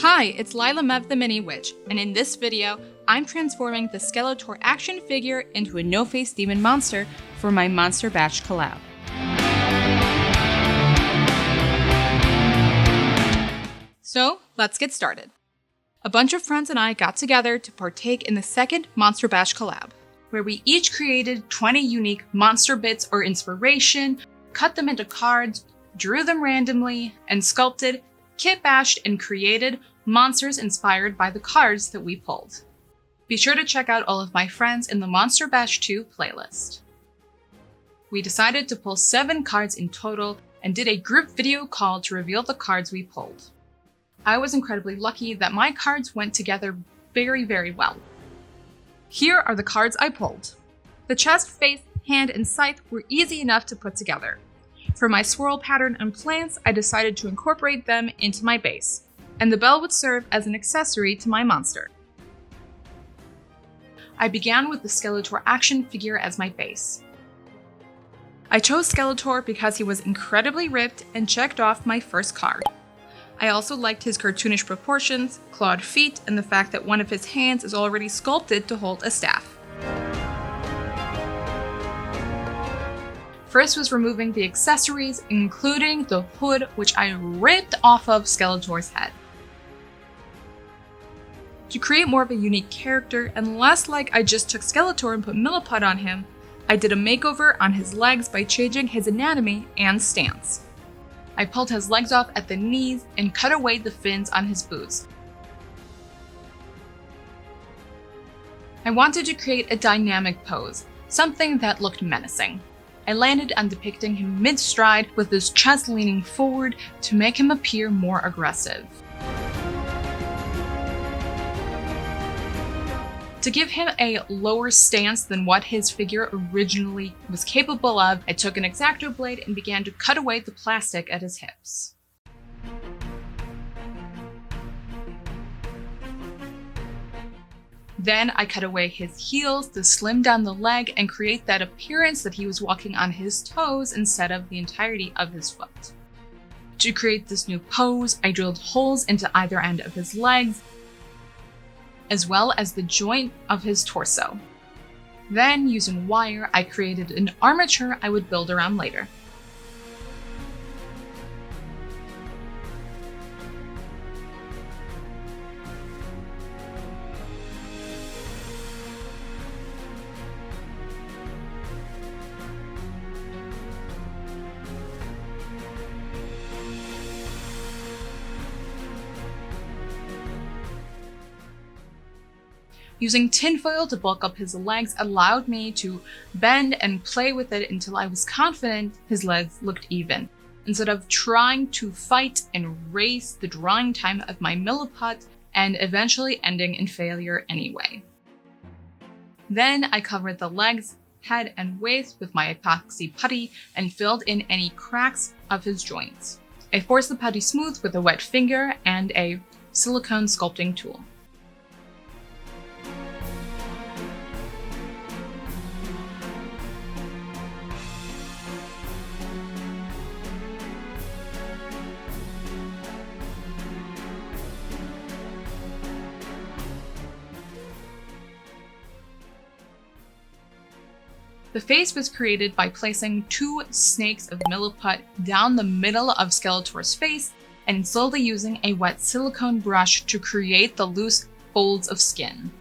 Hi, it's lyla.mev the Mini Witch, and in this video, I'm transforming the Skeletor action figure into a no-face demon monster for my Monster Bash collab. So, let's get started. A bunch of friends and I got together to partake in the second Monster Bash collab, where we each created 20 unique monster bits or inspiration, cut them into cards, drew them randomly, and sculpted, kit bashed, and created monsters inspired by the cards that we pulled. Be sure to check out all of my friends in the Monster Bash 2 playlist. We decided to pull 7 cards in total and did a group video call to reveal the cards we pulled. I was incredibly lucky that my cards went together very well. Here are the cards I pulled. The chest, face, hand, and scythe were easy enough to put together. For my swirl pattern and plants, I decided to incorporate them into my base, and the bell would serve as an accessory to my monster. I began with the Skeletor action figure as my base. I chose Skeletor because he was incredibly ripped and checked off my first card. I also liked his cartoonish proportions, clawed feet, and the fact that one of his hands is already sculpted to hold a staff. First was removing the accessories, including the hood, which I ripped off of Skeletor's head. To create more of a unique character, and less like I just took Skeletor and put Milliput on him, I did a makeover on his legs by changing his anatomy and stance. I pulled his legs off at the knees and cut away the fins on his boots. I wanted to create a dynamic pose, something that looked menacing. I landed on depicting him mid-stride with his chest leaning forward to make him appear more aggressive. To give him a lower stance than what his figure originally was capable of, I took an X-Acto blade and began to cut away the plastic at his hips. Then I cut away his heels to slim down the leg and create that appearance that he was walking on his toes instead of the entirety of his foot. To create this new pose, I drilled holes into either end of his legs, as well as the joint of his torso. Then, using wire, I created an armature I would build around later. Using tinfoil to bulk up his legs allowed me to bend and play with it until I was confident his legs looked even, instead of trying to fight and race the drawing time of my Milliput and eventually ending in failure anyway. Then I covered the legs, head, and waist with my epoxy putty and filled in any cracks of his joints. I forced the putty smooth with a wet finger and a silicone sculpting tool. The face was created by placing 2 snakes of Milliput down the middle of Skeletor's face and slowly using a wet silicone brush to create the loose folds of skin.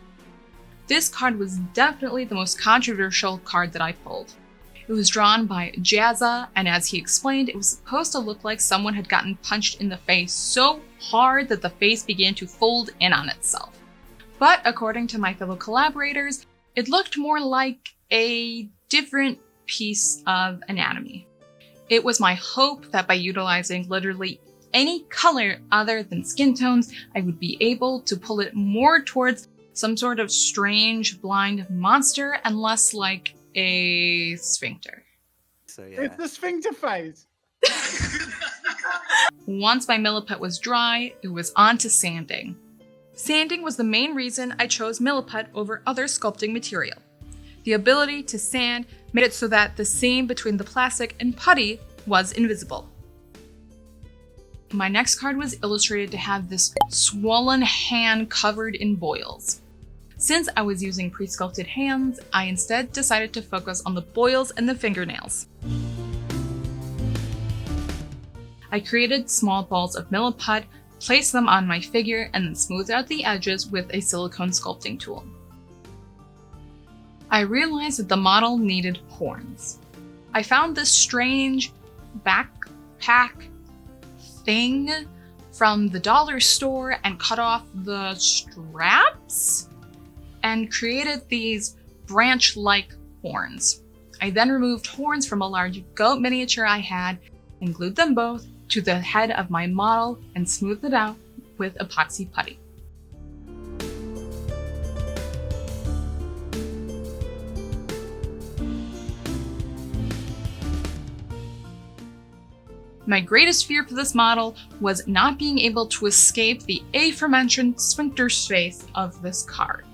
This card was definitely the most controversial card that I pulled. It was drawn by Jazza, and as he explained, it was supposed to look like someone had gotten punched in the face so hard that the face began to fold in on itself. But according to my fellow collaborators, it looked more like a different piece of anatomy. It was my hope that by utilizing literally any color other than skin tones, I would be able to pull it more towards some sort of strange blind monster and less like a sphincter. So yeah. It's the sphincter phase. Once my Milliput was dry, it was on to sanding. Sanding was the main reason I chose Milliput over other sculpting material. The ability to sand made it so that the seam between the plastic and putty was invisible. My next card was illustrated to have this swollen hand covered in boils. Since I was using pre-sculpted hands, I instead decided to focus on the boils and the fingernails. I created small balls of milliput, placed them on my figure, and then smoothed out the edges with a silicone sculpting tool. I realized that the model needed horns. I found this strange backpack thing from the dollar store and cut off the straps and created these branch-like horns. I then removed horns from a large goat miniature I had and glued them both to the head of my model and smoothed it out with epoxy putty. My greatest fear for this model was not being able to escape the aforementioned sphincter space of this card.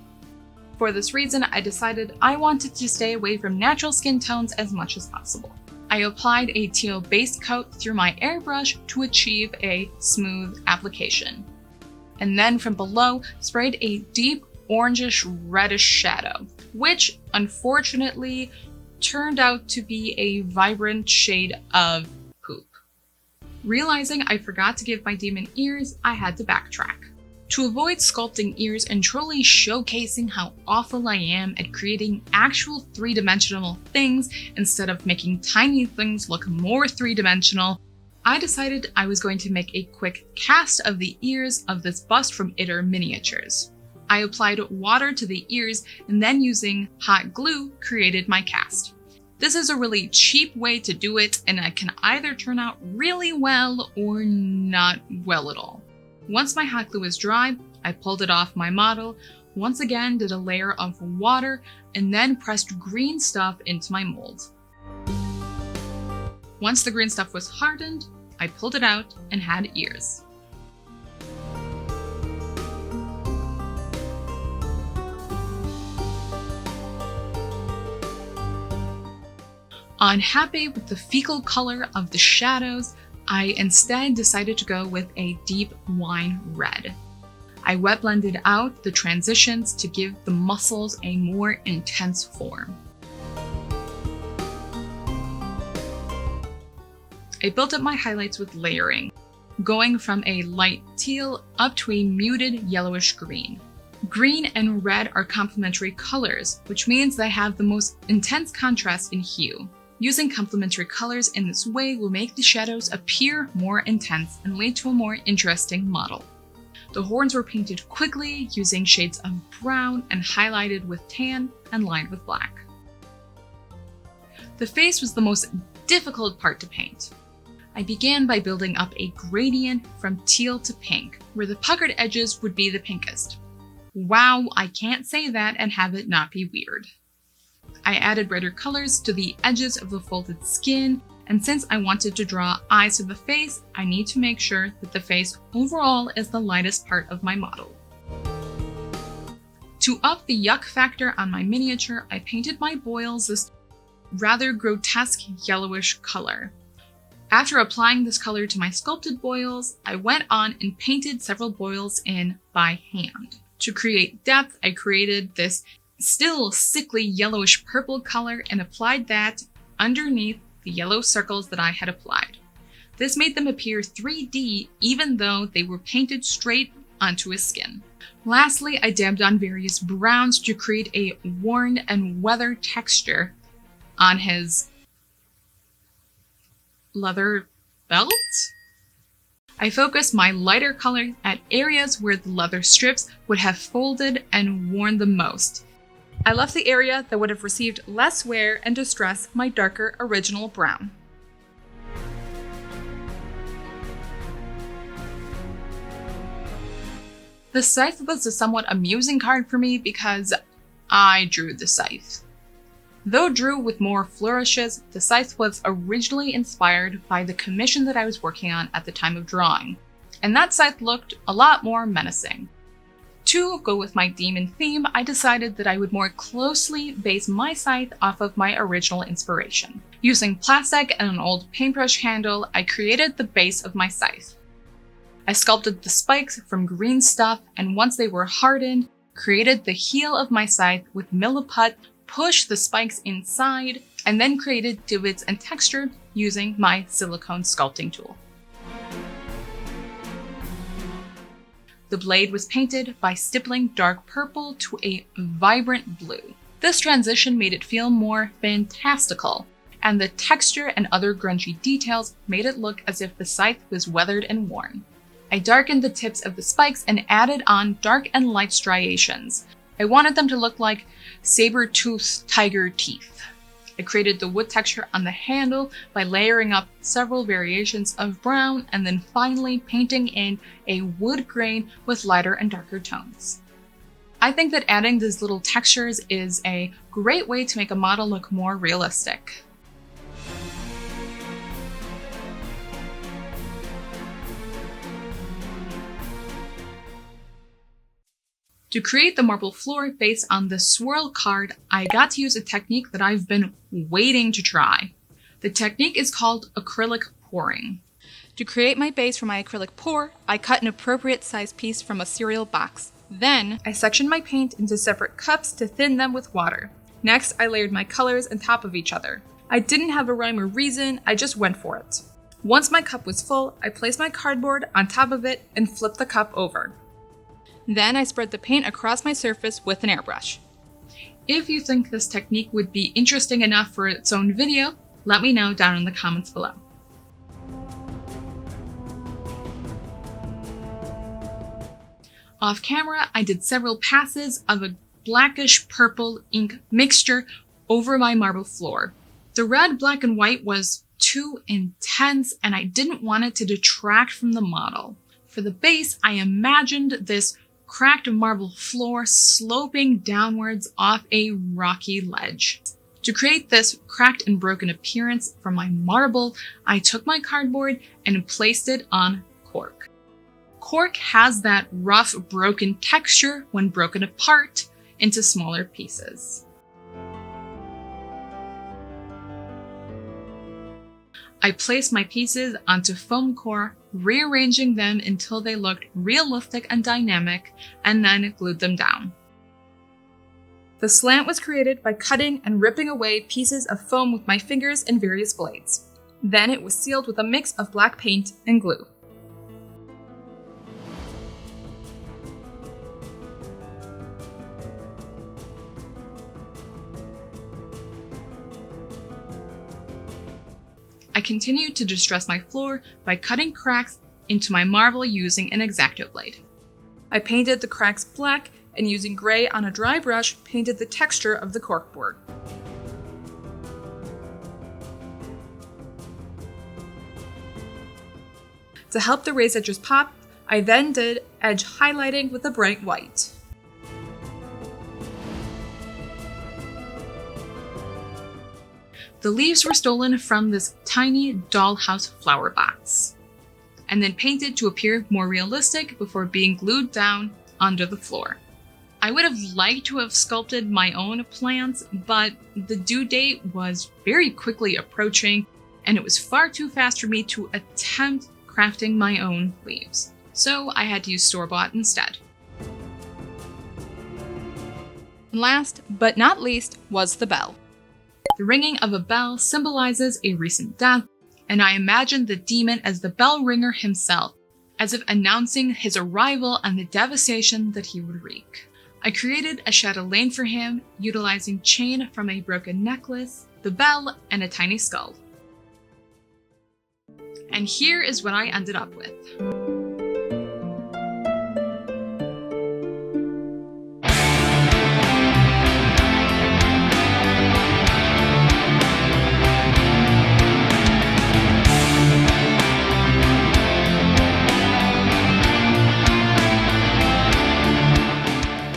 For this reason, I decided I wanted to stay away from natural skin tones as much as possible. I applied a teal base coat through my airbrush to achieve a smooth application, and then from below sprayed a deep orangish reddish shadow, which unfortunately turned out to be a vibrant shade of poop. Realizing I forgot to give my demon ears, I had to backtrack. To avoid sculpting ears and truly showcasing how awful I am at creating actual three-dimensional things instead of making tiny things look more three-dimensional, I decided I was going to make a quick cast of the ears of this bust from Itter Miniatures. I applied water to the ears and then using hot glue created my cast. This is a really cheap way to do it, and it can either turn out really well or not well at all. Once my hot glue was dry, I pulled it off my model, once again did a layer of water, and then pressed green stuff into my mold. Once the green stuff was hardened, I pulled it out and had ears. Unhappy with the fecal color of the shadows, I instead decided to go with a deep wine red. I wet blended out the transitions to give the muscles a more intense form. I built up my highlights with layering, going from a light teal up to a muted yellowish green. Green and red are complementary colors, which means they have the most intense contrast in hue. Using complementary colors in this way will make the shadows appear more intense and lead to a more interesting model. The horns were painted quickly using shades of brown and highlighted with tan and lined with black. The face was the most difficult part to paint. I began by building up a gradient from teal to pink, where the puckered edges would be the pinkest. Wow, I can't say that and have it not be weird. I added brighter colors to the edges of the folded skin, and since I wanted to draw eyes to the face, I need to make sure that the face overall is the lightest part of my model. To up the yuck factor on my miniature, I painted my boils this rather grotesque yellowish color. After applying this color to my sculpted boils, I went on and painted several boils in by hand. To create depth, I created this still sickly yellowish purple color and applied that underneath the yellow circles that I had applied. This made them appear 3D even though they were painted straight onto his skin. Lastly, I dabbed on various browns to create a worn and weather texture on his leather belt. I focused my lighter color at areas where the leather strips would have folded and worn the most. I left the area that would have received less wear and distress my darker original brown. The scythe was a somewhat amusing card for me because I drew the scythe. Though drew with more flourishes, the scythe was originally inspired by the commission that I was working on at the time of drawing, and that scythe looked a lot more menacing. To go with my demon theme, I decided that I would more closely base my scythe off of my original inspiration. Using plastic and an old paintbrush handle, I created the base of my scythe. I sculpted the spikes from green stuff, and once they were hardened, created the heel of my scythe with milliput, pushed the spikes inside, and then created divots and texture using my silicone sculpting tool. The blade was painted by stippling dark purple to a vibrant blue. This transition made it feel more fantastical, and the texture and other grungy details made it look as if the scythe was weathered and worn. I darkened the tips of the spikes and added on dark and light striations. I wanted them to look like saber-toothed tiger teeth. I created the wood texture on the handle by layering up several variations of brown and then finally painting in a wood grain with lighter and darker tones. I think that adding these little textures is a great way to make a model look more realistic. To create the marble floor based on the swirl card, I got to use a technique that I've been waiting to try. The technique is called acrylic pouring. To create my base for my acrylic pour, I cut an appropriate size piece from a cereal box. Then, I sectioned my paint into separate cups to thin them with water. Next, I layered my colors on top of each other. I didn't have a rhyme or reason, I just went for it. Once my cup was full, I placed my cardboard on top of it and flipped the cup over. Then I spread the paint across my surface with an airbrush. If you think this technique would be interesting enough for its own video, let me know down in the comments below. Off camera, I did several passes of a blackish purple ink mixture over my marble floor. The red, black, and white was too intense, and I didn't want it to detract from the model. For the base, I imagined this cracked marble floor sloping downwards off a rocky ledge. To create this cracked and broken appearance from my marble, I took my cardboard and placed it on cork. Cork has that rough, broken texture when broken apart into smaller pieces. I placed my pieces onto foam core, rearranging them until they looked realistic and dynamic, and then glued them down. The slant was created by cutting and ripping away pieces of foam with my fingers and various blades. Then it was sealed with a mix of black paint and glue. I continued to distress my floor by cutting cracks into my marble using an X-Acto blade. I painted the cracks black and using gray on a dry brush painted the texture of the corkboard. To help the raised edges pop, I then did edge highlighting with a bright white. The leaves were stolen from this tiny dollhouse flower box, and then painted to appear more realistic before being glued down onto the floor. I would have liked to have sculpted my own plants, but the due date was very quickly approaching, and it was far too fast for me to attempt crafting my own leaves. So I had to use store-bought instead. And last but not least was the bell. The ringing of a bell symbolizes a recent death, and I imagined the demon as the bell ringer himself, as if announcing his arrival and the devastation that he would wreak. I created a chatelaine for him, utilizing chain from a broken necklace, the bell, and a tiny skull. And here is what I ended up with.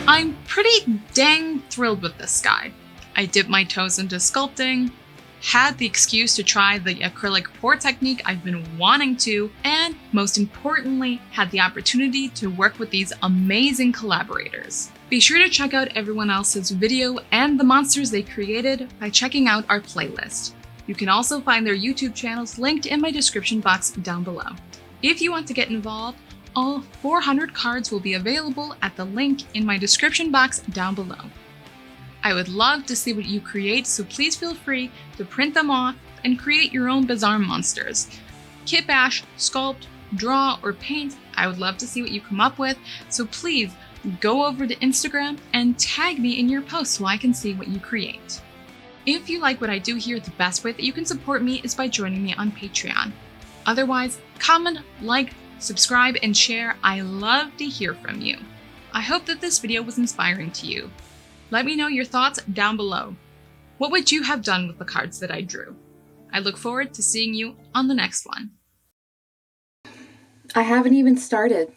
I'm pretty dang thrilled with this guy. I dipped my toes into sculpting, had the excuse to try the acrylic pour technique I've been wanting to, and most importantly, had the opportunity to work with these amazing collaborators. Be sure to check out everyone else's video and the monsters they created by checking out our playlist. You can also find their YouTube channels linked in my description box down below. If you want to get involved, All 400 cards will be available at the link in my description box down below. I would love to see what you create, so please feel free to print them off and create your own bizarre monsters. Kit bash, sculpt, draw, or paint, I would love to see what you come up with, so please go over to Instagram and tag me in your posts so I can see what you create. If you like what I do here, the best way that you can support me is by joining me on Patreon. Otherwise, comment, like, subscribe, and share. I love to hear from you. I hope that this video was inspiring to you. Let me know your thoughts down below. What would you have done with the cards that I drew? I look forward to seeing you on the next one. I haven't even started.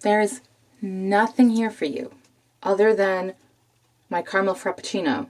There's nothing here for you other than my caramel frappuccino.